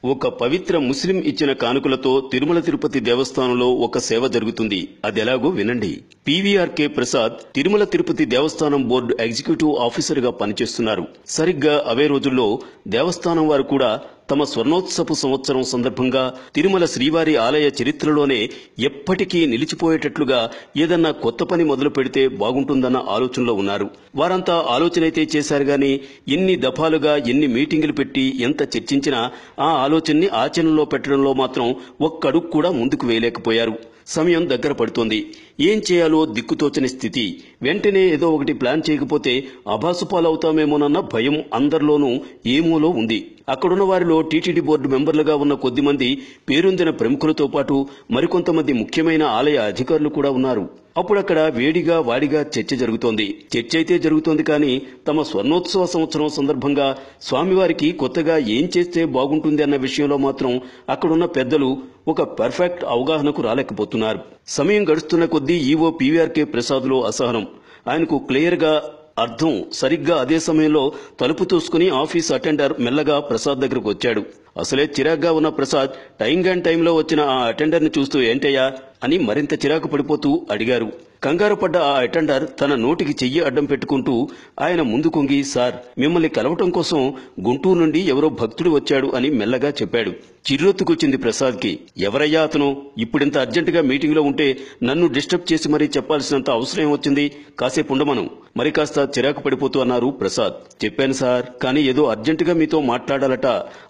ఒక పవిత్ర ముస్లిం ఇచ్చిన కానుకలతో తిరుమల తిరుపతి దేవస్థానంలో ఒక సేవ జరుగుతుంది. అదెలాగో వినండి. పీవీఆర్కే ప్రసాద్ తిరుమల తిరుపతి దేవస్థానం బోర్డు ఎగ్జిక్యూటివ్ ఆఫీసర్ గా పనిచేస్తున్నారు. సరిగ్గా అవే రోజుల్లో దేవస్థానం వారు కూడా తమ స్వర్ణోత్సవ సంవత్సరం సందర్భంగా తిరుమల శ్రీవారి ఆలయ చరిత్రలోనే ఎప్పటికీ నిలిచిపోయేటట్లుగా ఏదన్నా కొత్త పని మొదలు పెడితే బాగుంటుందన్న ఆలోచనలో ఉన్నారు. వారంతా ఆలోచనైతే చేశారు గాని ఎన్ని దఫాలుగా ఎన్ని మీటింగులు పెట్టి ఎంత చర్చించినా ఆ ఆలోచనని ఆచరణలో పెట్టడంలో మాత్రం ఒక్కడుగు కూడా ముందుకు వేయలేకపోయారు. సమయం దగ్గర పడుతోంది. ఏం చేయాలో దిక్కుతోచని స్థితి. వెంటనే ఏదో ఒకటి ప్లాన్ చేయకపోతే అభాసుపాలవుతామేమోనన్న భయం అందరిలోనూ ఏమూలో ఉంది. అక్కడున్న వారిలో టీటీడీ బోర్డు మెంబర్లుగా ఉన్న కొద్దిమంది పేరొందిన ప్రముఖులతో పాటు మరికొంతమంది ముఖ్యమైన ఆలయ అధికారులు కూడా ఉన్నారు. అప్పుడక్కడ వేడిగా వాడిగా చర్చ జరుగుతోంది. చర్చ అయితే జరుగుతోంది కానీ తమ స్వర్ణోత్సవ సంవత్సరం సందర్భంగా స్వామివారికి కొత్తగా ఏం చేస్తే బాగుంటుంది అన్న విషయంలో మాత్రం అక్కడున్న పెద్దలు ఒక పర్ఫెక్ట్ అవగాహనకు రాలేకపోతున్నారు. సమయం గడుస్తున్న కొద్దీ ఈవో పీవీఆర్కే ప్రసాద్లో అసహనం. ఆయనకు క్లియర్ గా అర్థం. సరిగ్గా అదే సమయంలో తలుపు తోసుకుని ఆఫీస్ అటెండర్ మెల్లగా ప్రసాద్ దగ్గరకు వచ్చాడు. అసలే చిరాగ్గా ఉన్న ప్రసాద్ టైంలో వచ్చిన ఆ అటెండర్ ని చూస్తూ ఏంటయ్యా అని మరింత చిరాకు పడిపోతూ అడిగారు. కంగారు పడ్డ ఆ అటెండర్ తన నోటికి చెయ్యి అడ్డం పెట్టుకుంటూ ఆయన ముందు కొంగి, సార్, మిమ్మల్ని కలవటం కోసం గుంటూరు నుండి ఎవరో భక్తుడు వచ్చాడు అని మెల్లగా చెప్పాడు. చిర్రెత్తుకొచ్చింది ప్రసాద్కి. ఎవరయ్యా అతను? ఇప్పుడింత అర్జెంటుగా మీటింగ్లో ఉంటే నన్ను డిస్టర్బ్ చేసి మరీ చెప్పాల్సినంత అవసరం వచ్చింది. కాసేపు ఉండమను. మరి కాస్త చిరాకు పడిపోతూ అన్నారు ప్రసాద్. చెప్పాను సార్, కానీ ఏదో అర్జెంటుగా మీతో మాట్లాడాలట.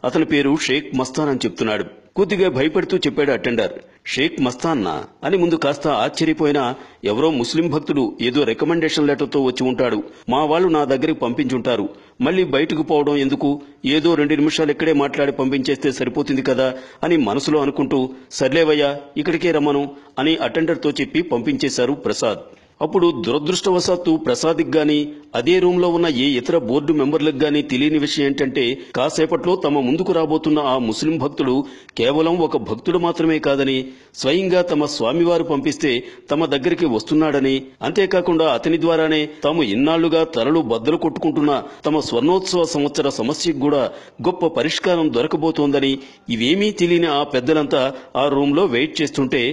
అతని పేరు షేక్ మస్తాన్ అని చెప్తున్నాడు. కొద్దిగా భయపడుతూ చెప్పాడు అటెండర్. షేక్ మస్తాన్నా అని ముందు కాస్త ఆశ్చర్యపోయినా, ఎవరో ముస్లిం భక్తుడు ఏదో రికమెండేషన్ లెటర్తో వచ్చి ఉంటాడు. మా వాళ్ళు నా దగ్గరికి పంపించుంటారు. మళ్లీ బయటకు పోవడం ఎందుకు? ఏదో 2 నిమిషాలు ఇక్కడే మాట్లాడి పంపించేస్తే సరిపోతుంది కదా అని మనసులో అనుకుంటూ, సర్లేవయ్యా ఇక్కడికే రమ్మను అని అటెండర్తో చెప్పి పంపించేశారు ప్రసాద్. అప్పుడు దురదృష్టవశాత్తు ప్రసాద్కి గాని అదే రూంలో ఉన్న ఏ ఇతర బోర్డు మెంబర్లకు గాని తెలియని విషయం ఏంటంటే, కాసేపట్లో తమ ముందుకు రాబోతున్న ఆ ముస్లిం భక్తుడు కేవలం ఒక భక్తుడు మాత్రమే కాదని, స్వయంగా తమ స్వామివారు పంపిస్తే తమ దగ్గరికి వస్తున్నాడని, అంతేకాకుండా అతని ద్వారానే తాము ఇన్నాళ్లుగా తలలు బద్దలు కొట్టుకుంటున్న తమ స్వర్ణోత్సవ సంవత్సర సమస్యకు కూడా గొప్ప పరిష్కారం దొరకబోతోందని ఇవేమీ తెలియని ఆ పెద్దలంతా ఆ రూంలో వెయిట్ చేస్తుంటే,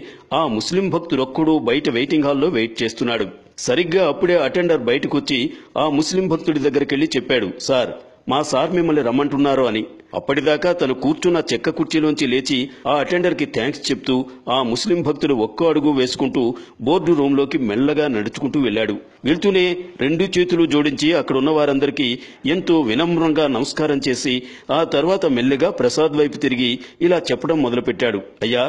ఆ ముస్లిం భక్తుడొక్కడు బయట వెయిటింగ్ హాల్లో వెయిట్ చేస్తున్నాడు. సరిగ్గా అప్పుడే అటెండర్ బయటకొచ్చి ఆ ముస్లిం భక్తుడి దగ్గరికెళ్లి చెప్పాడు, సార్, మా సార్ మిమ్మల్ని రమ్మంటున్నారు అని. అప్పటిదాకా తను కూర్చున్న చెక్క కుర్చీలోంచి లేచి ఆ అటెండర్ కి థ్యాంక్స్ చెప్తూ ఆ ముస్లిం భక్తుడు ఒక్కో అడుగు వేసుకుంటూ బోర్డు రూంలోకి మెల్లగా నడుచుకుంటూ వెళ్లాడు. వెళ్తూనే 2 చేతులు జోడించి అక్కడున్న వారందరికీ ఎంతో వినమ్రంగా నమస్కారం చేసి ఆ తర్వాత మెల్లగా ప్రసాద్ వైపు తిరిగి ఇలా చెప్పడం మొదలుపెట్టాడు. అయ్యా,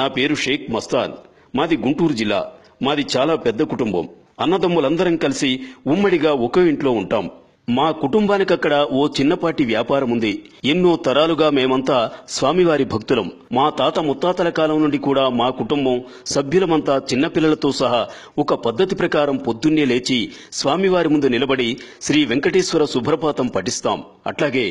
నా పేరు షేక్ మస్తాన్. మాది గుంటూరు జిల్లా. మాది చాలా పెద్ద కుటుంబం. అన్నదమ్ములందరం కలిసి ఉమ్మడిగా ఒకే ఇంట్లో ఉంటాం. మా కుటుంబానికి అక్కడ ఓ చిన్నపాటి వ్యాపారం ఉంది. ఎన్నో తరాలుగా మేమంతా స్వామివారి భక్తులం. మా తాత ముత్తాతల కాలం నుండి కూడా మా కుటుంబం సభ్యులమంతా చిన్నపిల్లలతో సహా ఒక పద్ధతి ప్రకారం పొద్దున్నే లేచి స్వామివారి ముందు నిలబడి శ్రీ వెంకటేశ్వర సుప్రభాతం పఠిస్తాం. అట్లాగే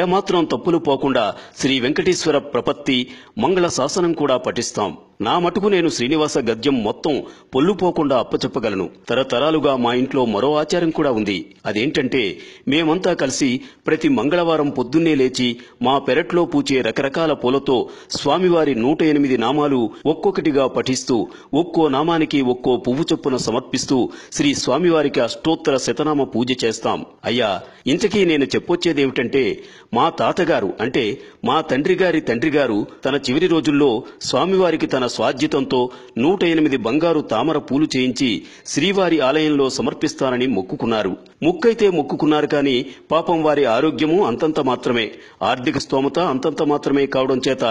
ఏమాత్రం తప్పులు పోకుండా శ్రీ వెంకటేశ్వర ప్రపత్తి మంగళ శాసనం కూడా పఠిస్తాం. నా మటుకు నేను శ్రీనివాస గద్యం మొత్తం పొల్లుపోకుండా అప్పచెప్పగలను. తరతరాలుగా మా ఇంట్లో మరో ఆచారం కూడా ఉంది. అదేంటంటే, మేమంతా కలిసి ప్రతి మంగళవారం పొద్దున్నే లేచి మా పెరట్లో పూచే రకరకాల పూలతో స్వామివారి 108 నామాలు ఒక్కొక్కటిగా పఠిస్తూ ఒక్కో నామానికి ఒక్కో పువ్వు చొప్పున సమర్పిస్తూ శ్రీ స్వామివారికి అష్టోత్తర శతనామ పూజ చేస్తాం. అయ్యా, ఇంతకీ నేను చెప్పొచ్చేదేమిటంటే, మా తాతగారు అంటే మా తండ్రి గారు తన చివరి రోజుల్లో స్వామివారికి తన స్వాధ్యతంతో 108 బంగారు తామర పూలు చేయించి శ్రీవారి ఆలయంలో సమర్పిస్తానని మొక్కుకున్నారు. మొక్కైతే మొక్కుకున్నారు కానీ పాపం వారి ఆరోగ్యము అంతంత మాత్రమే, ఆర్థిక స్తోమత అంతంత మాత్రమే కావడం చేత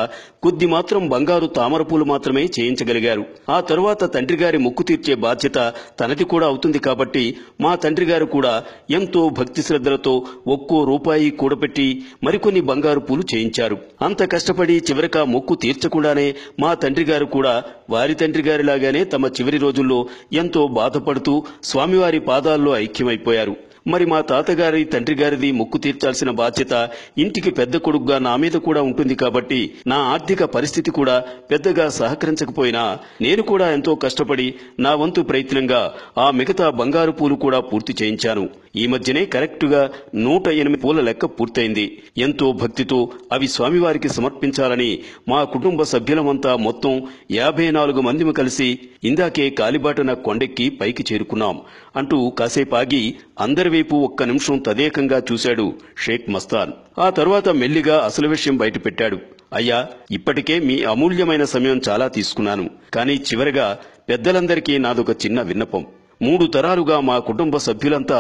కొద్ది మాత్రం బంగారు తామర పూలు మాత్రమే చేయించగలిగారు. ఆ తరువాత తండ్రి గారి మొక్కు తీర్చే బాధ్యత తనది కూడా అవుతుంది కాబట్టి మా తండ్రి గారు కూడా ఎంతో భక్తి శ్రద్ధలతో ఒక్కో రూపాయి కూడబెట్టి మరికొన్ని బంగారు పూలు చేయించారు. అంత కష్టపడి చివరిక మొక్కు తీర్చకుండానే మా తండ్రి గారు కూడా వారి తండ్రి గారిలాగానే తమ చివరి రోజుల్లో ఎంతో బాధపడుతూ స్వామివారి పాదాల్లో ఐక్యమైపోయారు. మరి మా తాతగారి తండ్రి గారిది మొక్కు తీర్చాల్సిన బాధ్యత ఇంటికి పెద్ద కొడుకుగా నా మీద కూడా ఉంటుంది కాబట్టి నా ఆర్థిక పరిస్థితి కూడా పెద్దగా సహకరించకపోయినా నేను కూడా ఎంతో కష్టపడి నా వంతు ప్రయత్నంగా ఆ మిగతా బంగారు పూలు కూడా పూర్తి చేయించాను. ఈ మధ్యనే కరెక్టుగా 108 పూల లెక్క పూర్తయింది. ఎంతో భక్తితో అవి స్వామివారికి సమర్పించాలని మా కుటుంబ సభ్యులమంతా మొత్తం 54 మందిమి కలిసి ఇందాకే కాలిబాటన కొండెక్కి పైకి చేరుకున్నాం అంటూ కాసేపాగి అందరి వైపు ఒక్క నిమిషం తదేకంగా చూశాడు షేక్ మస్తాన్. ఆ తర్వాత మెల్లిగా అసలు విషయం బయటపెట్టాడు. అయ్యా, ఇప్పటికే మీ అమూల్యమైన సమయం చాలా తీసుకున్నాను. కానీ చివరగా పెద్దలందరికీ నాదొక చిన్న విన్నపం. 3 తరాలుగా మా కుటుంబ సభ్యులంతా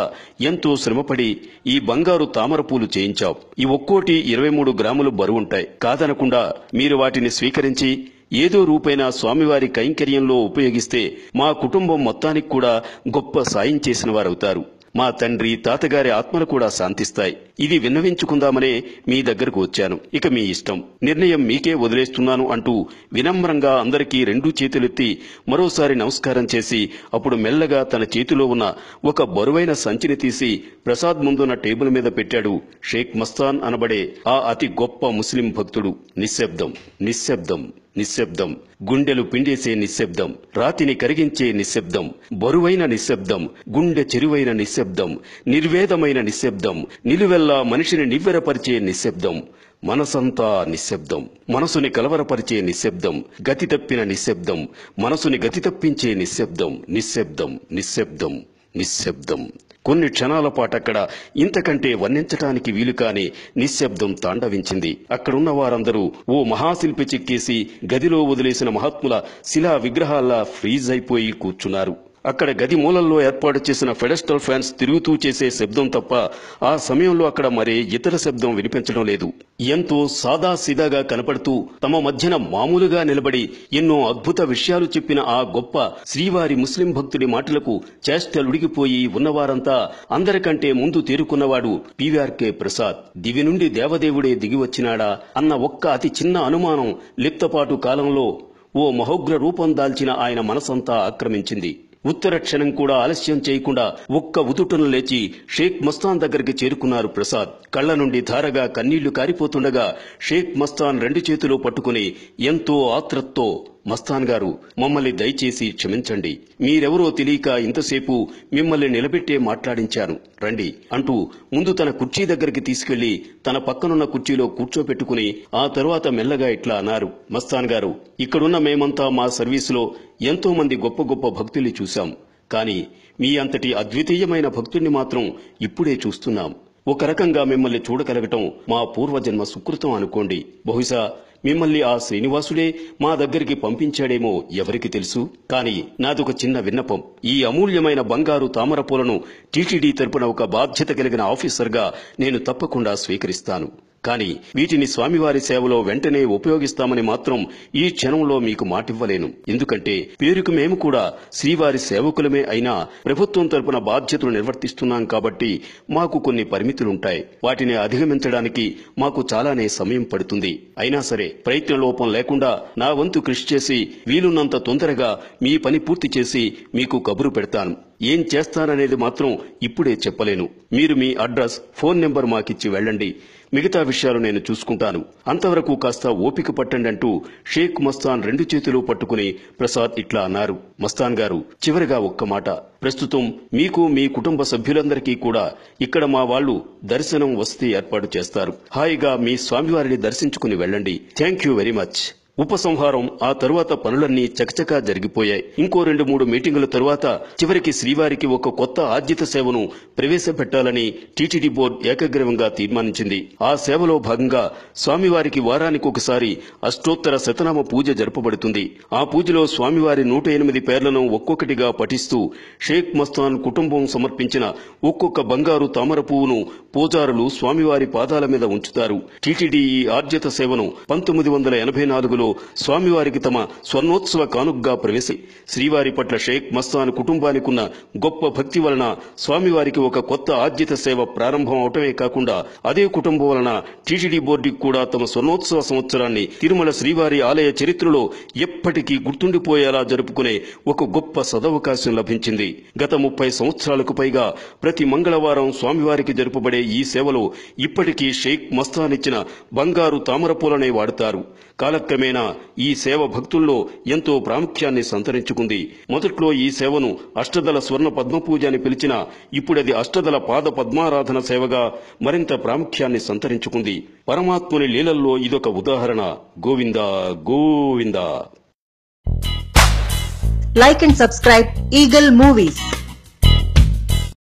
ఎంతో శ్రమపడి ఈ బంగారు తామర పూలు చేయించాం. ఈ ఒక్కోటి 23 గ్రాములు బరువుంటాయి. కాదనకుండా మీరు వాటిని స్వీకరించి ఏదో రూపైన స్వామివారి కైంకర్యంలో ఉపయోగిస్తే మా కుటుంబం మొత్తానికి కూడా గొప్ప సాయం చేసిన వారవుతారు. మా తండ్రి తాతగారి ఆత్మలు కూడా శాంతిస్తాయి. ఇది విన్నవించుకుందామనే మీ దగ్గరకు వచ్చాను. ఇక మీ ఇష్టం, నిర్ణయం మీకే వదిలేస్తున్నాను అంటూ వినమ్రంగా అందరికీ 2 చేతులెత్తి మరోసారి నమస్కారం చేసి అప్పుడు మెల్లగా తన చేతిలో ఉన్న ఒక బరువైన సంచిని తీసి ప్రసాద్ ముందున్న టేబుల్ మీద పెట్టాడు షేక్ మస్తాన్ అనబడే ఆ అతి గొప్ప ముస్లిం భక్తుడు. నిశ్శబ్దం, నిశ్శబ్దం, నిశ్శబ్దం. గుండెలు పిండేసే నిశ్శబ్దం, రాతిని కరిగించే నిశ్శబ్దం, బరువైన నిశ్శబ్దం, గుండె చెరువైన నిశ్శబ్దం, నిర్వేదమైన నిశ్శబ్దం, నిలువెల్లా మనిషిని నివ్వెరపరిచే నిశ్శబ్దం. మనసంతా నిశ్శబ్దం, మనసుని కలవరపరిచే నిశ్శబ్దం, గతి తప్పిన నిశ్శబ్దం, మనసుని గతి తప్పించే నిశ్శబ్దం. నిశ్శబ్దం, నిశ్శబ్దం, నిశ్శబ్దం. కొన్ని క్షణాల పాటక్కడ ఇంతకంటే వర్ణించటానికి వీలుకాని నిశ్శబ్దం తాండవించింది. అక్కడున్న వారందరూ ఓ మహాశిల్పి చెక్కేసి గదిలో వదిలేసిన మహాత్ముల శిలా విగ్రహాల్లా ఫ్రీజ్ అయిపోయి కూర్చున్నారు. అక్కడ గది మూలల్లో ఏర్పాటు చేసిన ఫెడస్టల్ ఫ్యాన్స్ తిరుగుతూ చేసే శబ్దం తప్ప ఆ సమయంలో అక్కడ మరే ఇతర శబ్దం వినిపించడం లేదు. ఎంతో సాదాసీదాగా కనపడుతూ తమ మధ్యన మామూలుగా నిలబడి ఎన్నో అద్భుత విషయాలు చెప్పిన ఆ గొప్ప శ్రీవారి ముస్లిం భక్తుడి మాటలకు చేష్టలుడిగిపోయి ఉన్నవారంతా అందరికంటే ముందు తేరుకున్నవాడు పీవీఆర్కే ప్రసాద్. దివి నుండి దేవదేవుడే దిగివచ్చినాడా అన్న ఒక్క అతి చిన్న అనుమానం లిప్తపాటు కాలంలో ఓ మహోగ్ర రూపం దాల్చిన ఆయన మనసంతా ఆక్రమించింది. ఉత్తర క్షణం కూడా ఆలస్యం చేయకుండా ఒక్క ఉదుటను లేచి షేక్ మస్తాన్ దగ్గరికి చేరుకున్నారు ప్రసాద్. కళ్ల నుండి ధారగా కన్నీళ్లు కారిపోతుండగా షేక్ మస్తాన్ 2 చేతులు పట్టుకుని ఎంతో ఆత్రతో, మస్తాన్ గారు, మమ్మల్ని దయచేసి క్షమించండి. మీరెవరో తెలియక ఇంతసేపు మిమ్మల్ని నిలబెట్టే మాట్లాడించాను, రండి అంటూ ముందు తన కుర్చీ దగ్గరికి తీసుకెళ్లి తన పక్కనున్న కుర్చీలో కూర్చోపెట్టుకుని ఆ తరువాత మెల్లగా ఇట్లా అన్నారు. మస్తాన్ గారు, ఇక్కడున్న మేమంతా మా సర్వీసులో ఎంతో మంది గొప్ప గొప్ప భక్తుల్ని చూశాం. కానీ మీ అంతటి అద్వితీయమైన భక్తుణ్ణి మాత్రం ఇప్పుడే చూస్తున్నాం. ఒక రకంగా మిమ్మల్ని చూడగలగటం మా పూర్వజన్మ సుకృతం అనుకోండి. బహుశా మిమ్మల్ని ఆ శ్రీనివాసుడే మా దగ్గరికి పంపించాడేమో ఎవరికి తెలుసు. కానీ నాదొక చిన్న విన్నపం. ఈ అమూల్యమైన బంగారు తామర పూలను టీటీడీ తరపున ఒక బాధ్యత కలిగిన ఆఫీసర్గా నేను తప్పకుండా స్వీకరిస్తాను. కానీ వీటిని స్వామివారి సేవలో వెంటనే ఉపయోగిస్తామని మాత్రం ఈ క్షణంలో మీకు మాటివ్వలేను. ఎందుకంటే పేరుకు మేము కూడా శ్రీవారి సేవకులమే అయినా ప్రభుత్వం తరపున బాధ్యతలు నిర్వర్తిస్తున్నాం కాబట్టి మాకు కొన్ని పరిమితులుంటాయి. వాటిని అధిగమించడానికి మాకు చాలానే సమయం పడుతుంది. అయినా సరే ప్రయత్న లోపం లేకుండా నా వంతు కృషి చేసి వీలున్నంత తొందరగా మీ పని పూర్తి చేసి మీకు కబురు పెడతాను. ఏం చేస్తాననేది మాత్రం ఇప్పుడే చెప్పలేను. మీరు మీ అడ్రస్, ఫోన్ నెంబర్ మాకిచ్చి వెళ్ళండి. మిగతా విషయాలు నేను చూసుకుంటాను. అంతవరకు కాస్త ఓపిక పట్టండి అంటూ షేక్ మస్తాన్ 2 చేతులు పట్టుకుని ప్రసాద్ ఇట్లా అన్నారు. మస్తాన్ గారు, చివరిగా ఒక్క మాట. ప్రస్తుతం మీకు, మీ కుటుంబ సభ్యులందరికీ కూడా ఇక్కడ మా వాళ్ళు దర్శనం, వసతి ఏర్పాటు చేస్తారు. హాయిగా మీ స్వామివారిని దర్శించుకుని వెళ్ళండి. Thank you very much. ఉపసంహారం ఆ తరువాత పనులన్నీ చకచకా జరిగిపోయాయి. ఇంకో 2-3 మీటింగుల తరువాత చివరికి శ్రీవారికి ఒక కొత్త ఆర్జిత సేవను ప్రవేశపెట్టాలని టీటీడీ బోర్డు ఏకగ్రీవంగా తీర్మానించింది. ఆ సేవలో భాగంగా స్వామివారికి వారానికి ఒకసారి అష్టోత్తర శతనామ పూజ జరపబడుతుంది. ఆ పూజలో స్వామివారి 108 పేర్లను ఒక్కొక్కటిగా పఠిస్తూ షేక్ మస్తాన్ కుటుంబం సమర్పించిన ఒక్కొక్క బంగారు తామర పువ్వును పూజారులు స్వామివారి పాదాల మీద ఉంచుతారు. టీటీడీ ఈ ఆర్జిత సేవను 1984లో స్వామివారికి తమ స్వర్ణోత్సవ కానుకగా ప్రవేశి శ్రీవారి పట్ల షేక్ మస్తాన్ కుటుంబానికున్న గొప్ప భక్తి వలన స్వామివారికి ఒక కొత్త ఆర్జిత సేవ ప్రారంభం అవటమే కాకుండా అదే కుటుంబం వలన టీటీడీ బోర్డుకి కూడా తమ స్వర్ణోత్సవ సంవత్సరాన్ని తిరుమల శ్రీవారి ఆలయ చరిత్రలో ఎప్పటికీ గుర్తుండిపోయేలా జరుపుకునే ఒక గొప్ప సదవకాశం లభించింది. గత 30 సంవత్సరాలకు పైగా ప్రతి మంగళవారం స్వామివారికి జరుపబడే ఈ సేవలో ఇప్పటికీ షేక్ మస్తాన్ ఇచ్చిన బంగారు తామరపూలనే వాడతారు. కాలక్రమేణా ఈ సేవ భక్తుల్లో ఎంతో ప్రాముఖ్యాన్ని సంతరించుకుంది. మొదట్లో ఈ సేవను అష్టదళ స్వర్ణ పద్మపూజ అని పిలిచినా ఇప్పుడది అష్టదళ పాద పద్మారాధన సేవగా మరింత ప్రాముఖ్యాన్ని సంతరించుకుంది. పరమాత్ముని లీలల్లో ఇదొక ఉదాహరణ. Govinda Govinda. Like and subscribe Eagle Movies.